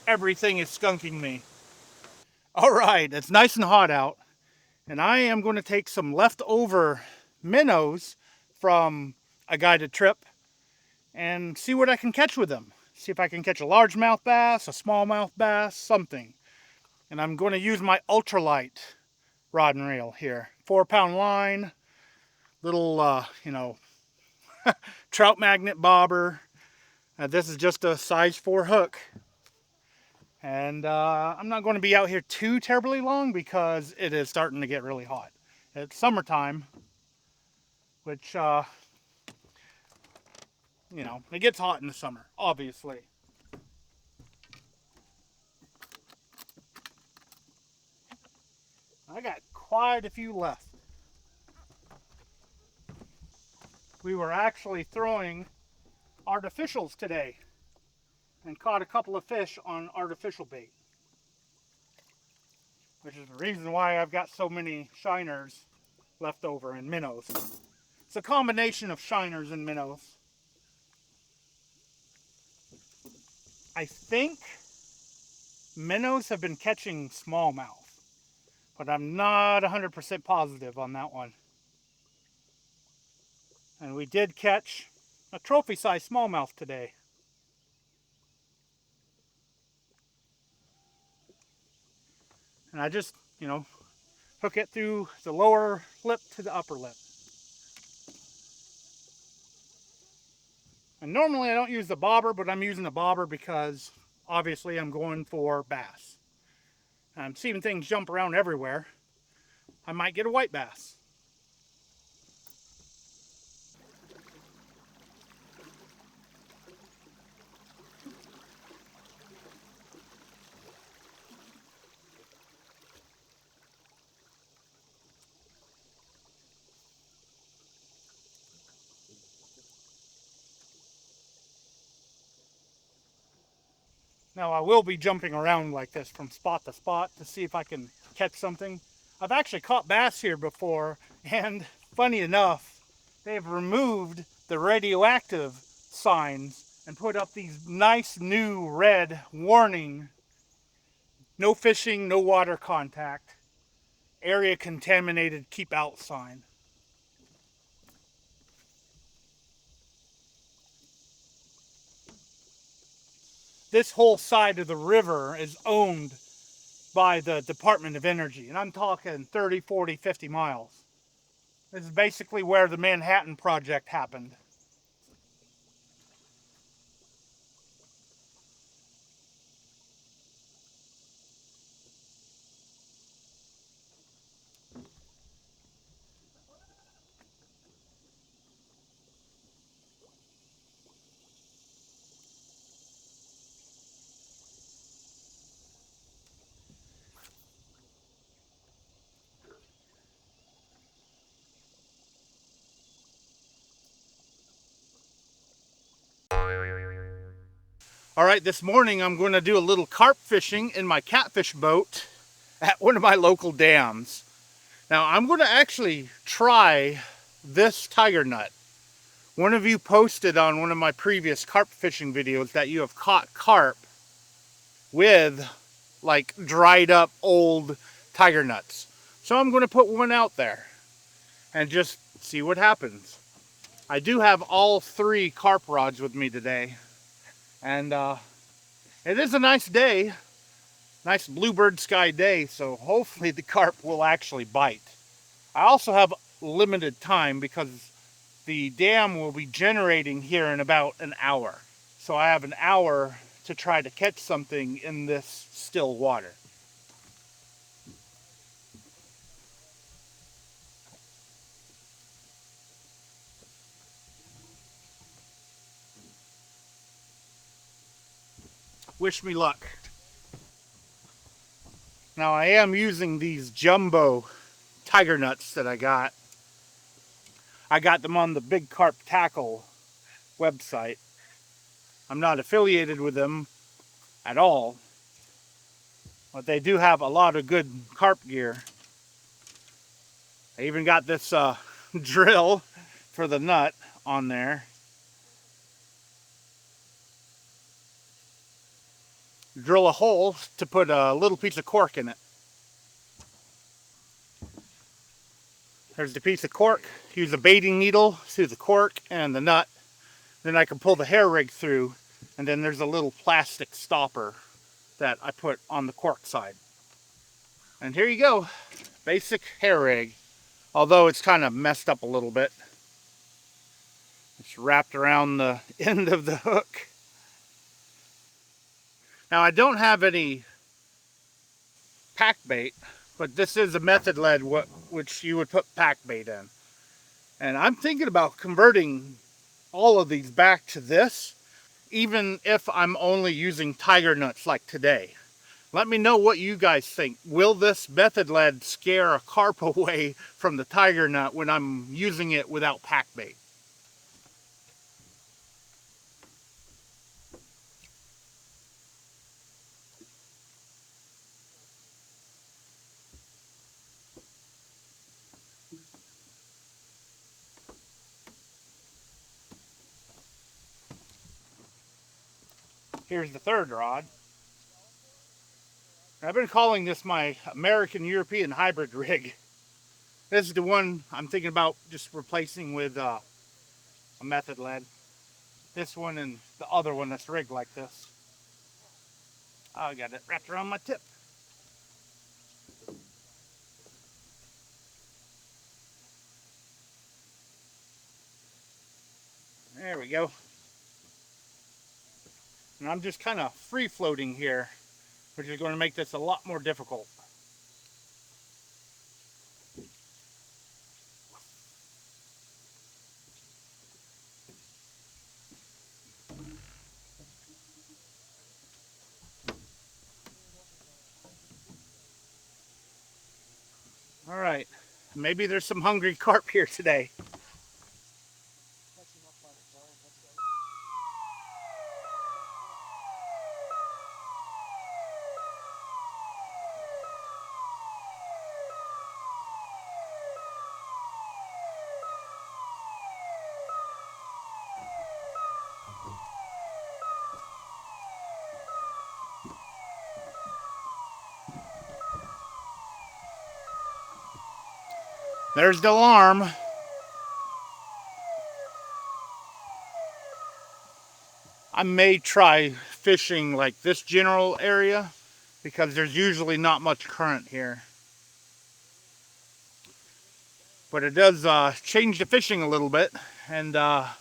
Everything is skunking me. All right, it's nice and hot out, and I am going to take some leftover minnows from a guided trip and see what I can catch with them. See if I can catch a largemouth bass, a smallmouth bass, something. And I'm going to use my ultralight rod and reel here. 4-pound line, little, trout magnet bobber. This is just a size 4 hook. And I'm not going to be out here too terribly long because it is starting to get really hot. It's summertime, which, it gets hot in the summer, obviously. I got quite a few left. We were actually throwing artificials today and caught a couple of fish on artificial bait, which is the reason why I've got so many shiners left over and minnows. It's a combination of shiners and minnows. I think minnows have been catching smallmouth, but I'm not 100% positive on that one. And we did catch a trophy-sized smallmouth today. And I just, hook it through the lower lip to the upper lip. And normally I don't use the bobber, but I'm using the bobber because obviously I'm going for bass. I'm seeing things jump around everywhere. I might get a white bass. Now I will be jumping around like this from spot to spot to see if I can catch something. I've actually caught bass here before, and funny enough, they've removed the radioactive signs and put up these nice new red warning, no fishing, no water contact, area contaminated, keep out sign. This whole side of the river is owned by the Department of Energy, and I'm talking 30, 40, 50 miles. This is basically where the Manhattan Project happened. All right, this morning I'm going to do a little carp fishing in my catfish boat at one of my local dams. Now I'm going to actually try this tiger nut. One of you posted on one of my previous carp fishing videos that you have caught carp with like dried up old tiger nuts. So I'm going to put one out there and just see what happens. I do have all 3 carp rods with me today, and it is a nice day, nice bluebird sky day, so hopefully the carp will actually bite. I also have limited time because the dam will be generating here in about an hour. So I have an hour to try to catch something in this still water. Wish me luck. Now I am using these jumbo tiger nuts that I got. I got them on the Big Carp Tackle website. I'm not affiliated with them at all, but they do have a lot of good carp gear. I even got this drill for the nut on there. drill a hole to put a little piece of cork in it. There's the piece of cork. Use a baiting needle through the cork and the nut. Then I can pull the hair rig through, and then there's a little plastic stopper that I put on the cork side. And here you go, basic hair rig. Although it's kind of messed up a little bit. It's wrapped around the end of the hook. Now I don't have any pack bait, but this is a method lead which you would put pack bait in. And I'm thinking about converting all of these back to this, even if I'm only using tiger nuts like today. Let me know what you guys think. Will this method lead scare a carp away from the tiger nut when I'm using it without pack bait? Here's the third rod. I've been calling this my American-European hybrid rig. This is the one I'm thinking about just replacing with a method lead. This one and the other one that's rigged like this. I got it wrapped around my tip. There we go. And I'm just kind of free floating here, which is going to make this a lot more difficult. All right, maybe there's some hungry carp here today. There's the alarm. I may try fishing like this general area because there's usually not much current here. But it does change the fishing a little bit, and I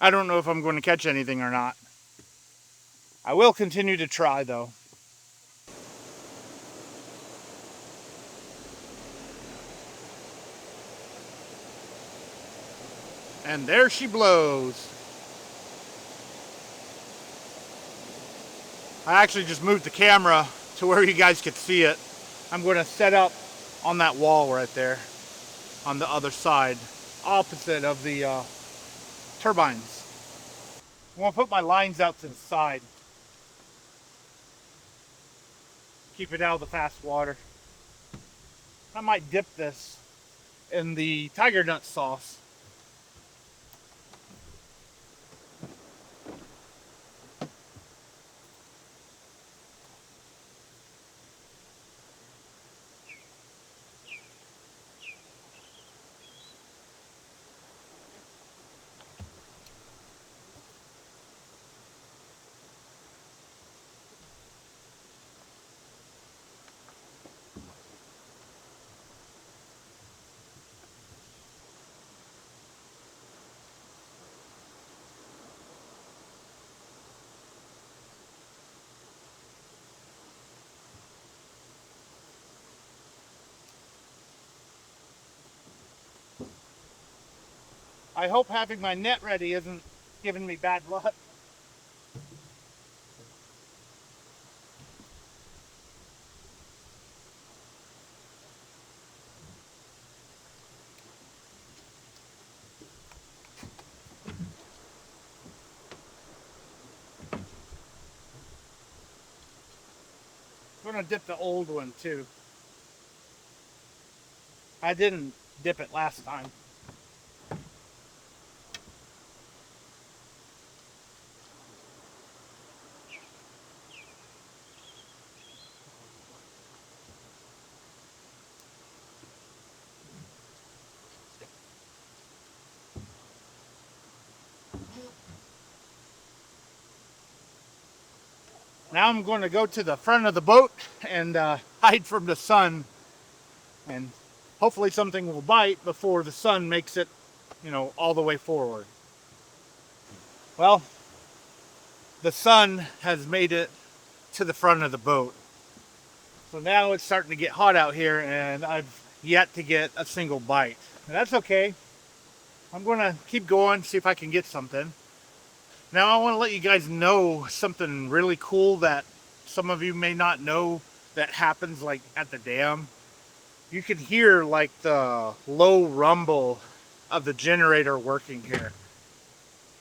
don't know if I'm going to catch anything or not. I will continue to try though. And there she blows. I actually just moved the camera to where you guys could see it. I'm going to set up on that wall right there on the other side, opposite of the turbines. I'm going to put my lines out to the side. Keep it out of the fast water. I might dip this in the tiger nut sauce. I hope having my net ready isn't giving me bad luck. I'm going to dip the old one too. I didn't dip it last time. Now I'm going to go to the front of the boat and hide from the sun, and hopefully something will bite before the sun makes it, you know, all the way forward. Well, the sun has made it to the front of the boat. So now it's starting to get hot out here, and I've yet to get a single bite. And that's okay. I'm going to keep going, see if I can get something. Now I want to let you guys know something really cool that some of you may not know that happens like at the dam. You can hear like the low rumble of the generator working here.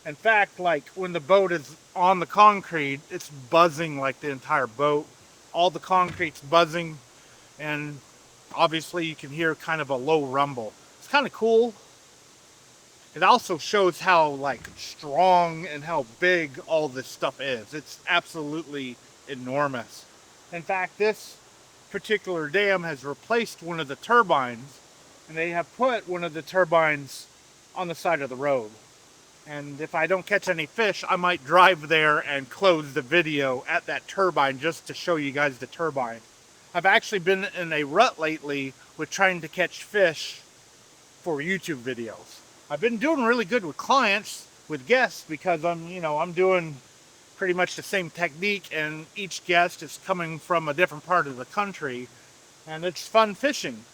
In fact, like when the boat is on the concrete, it's buzzing like the entire boat. All the concrete's buzzing, and obviously you can hear kind of a low rumble. It's kind of cool. It also shows how like strong and how big all this stuff is. It's absolutely enormous. In fact, this particular dam has replaced one of the turbines, and they have put one of the turbines on the side of the road. And if I don't catch any fish, I might drive there and close the video at that turbine just to show you guys the turbine. I've actually been in a rut lately with trying to catch fish for YouTube videos. I've been doing really good with clients, with guests, because I'm doing pretty much the same technique, and each guest is coming from a different part of the country, and it's fun fishing.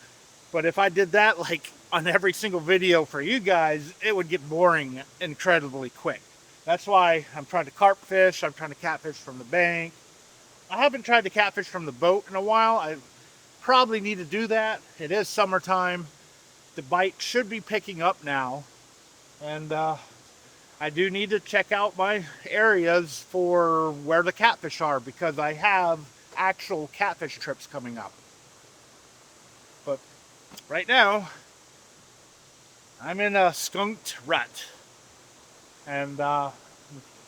But if I did that like on every single video for you guys, it would get boring incredibly quick. That's why I'm trying to carp fish, I'm trying to catfish from the bank. I haven't tried to catfish from the boat in a while. I probably need to do that. It is summertime. The bite should be picking up now, and I do need to check out my areas for where the catfish are, because I have actual catfish trips coming up. But right now, I'm in a skunked rut, and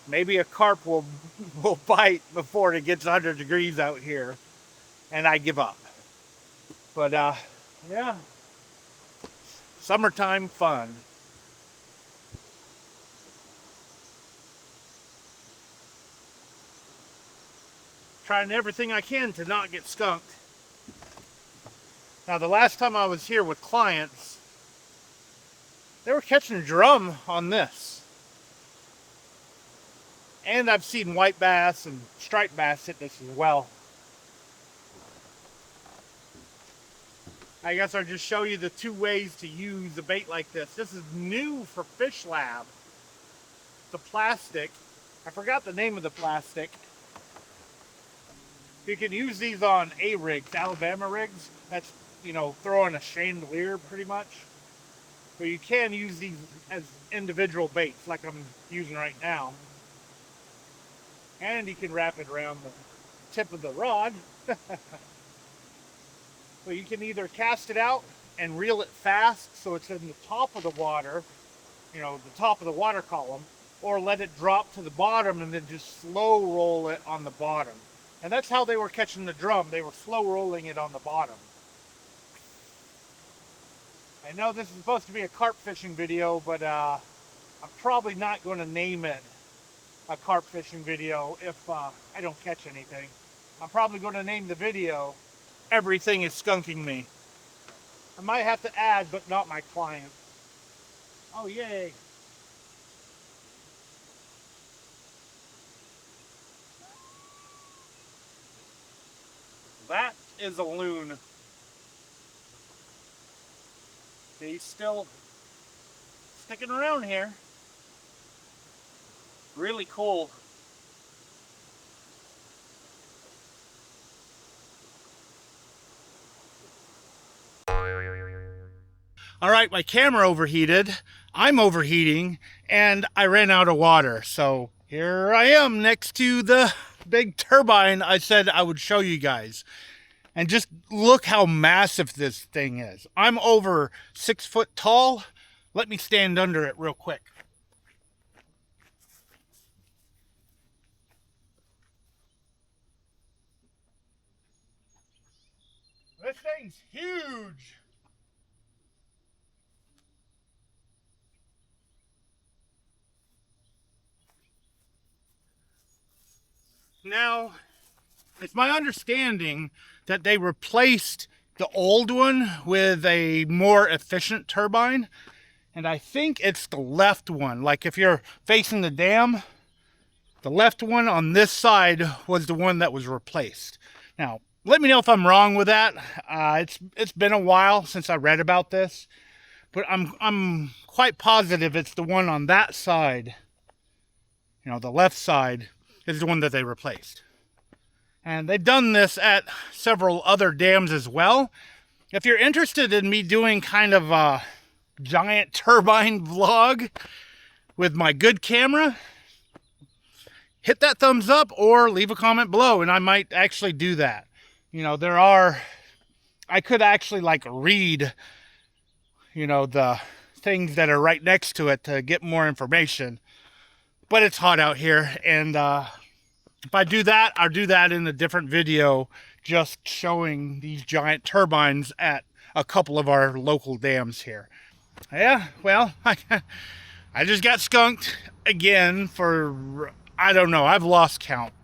maybe a carp will bite before it gets 100 degrees out here, and I give up. But yeah. Summertime fun. Trying everything I can to not get skunked. Now, the last time I was here with clients, they were catching drum on this. And I've seen white bass and striped bass hit this as well. I guess I'll just show you the two ways to use a bait like this. This is new for Fish Lab. The plastic, I forgot the name of the plastic. You can use these on A-rigs, Alabama rigs. That's, throwing a chandelier pretty much. But you can use these as individual baits like I'm using right now. And you can wrap it around the tip of the rod. So you can either cast it out and reel it fast so it's in the top of the water, the top of the water column, or let it drop to the bottom and then just slow roll it on the bottom. And that's how they were catching the drum. They were slow rolling it on the bottom. I know this is supposed to be a carp fishing video, but I'm probably not going to name it a carp fishing video if I don't catch anything. I'm probably going to name the video "Everything is Skunking Me." I might have to add, but not my client. Oh, yay. That is a loon. He's still sticking around here. Really cool. All right, my camera overheated. I'm overheating, and I ran out of water. So here I am next to the big turbine I said I would show you guys. And just look how massive this thing is. I'm over 6 foot tall. Let me stand under it real quick. This thing's huge. Now, It's my understanding that they replaced the old one with a more efficient turbine. And I think it's the left one. Like if you're facing the dam, the left one on this side was the one that was replaced. Now, let me know if I'm wrong with that. It's been a while since I read about this, but I'm quite positive it's the one on that side. You know, the left side is the one that they replaced. And they've done this at several other dams as well. If you're interested in me doing kind of a giant turbine vlog with my good camera, hit that thumbs up or leave a comment below and I might actually do that. You know, I could actually like read, you know, the things that are right next to it to get more information. But it's hot out here, and if I do that, I'll do that in a different video, just showing these giant turbines at a couple of our local dams here. Yeah, well, I just got skunked again for, I don't know, I've lost count.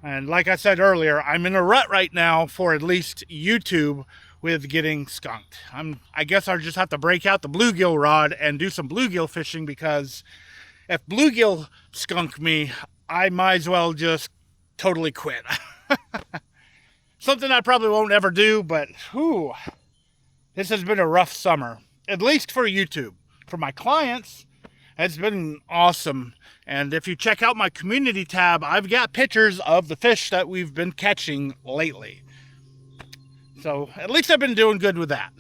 And like I said earlier, I'm in a rut right now for at least YouTube with getting skunked. I guess I'll just have to break out the bluegill rod and do some bluegill fishing, because if bluegill skunk me, I might as well just totally quit. Something I probably won't ever do, but whew, this has been a rough summer, at least for YouTube. For my clients, it's been awesome. And if you check out my community tab, I've got pictures of the fish that we've been catching lately. So at least I've been doing good with that.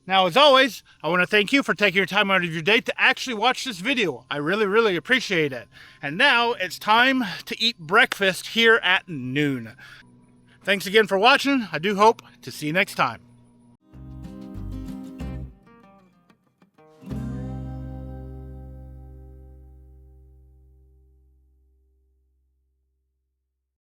Now, as always, I want to thank you for taking your time out of your day to actually watch this video. I really, really appreciate it. And now it's time to eat breakfast here at noon. Thanks again for watching. I do hope to see you next time.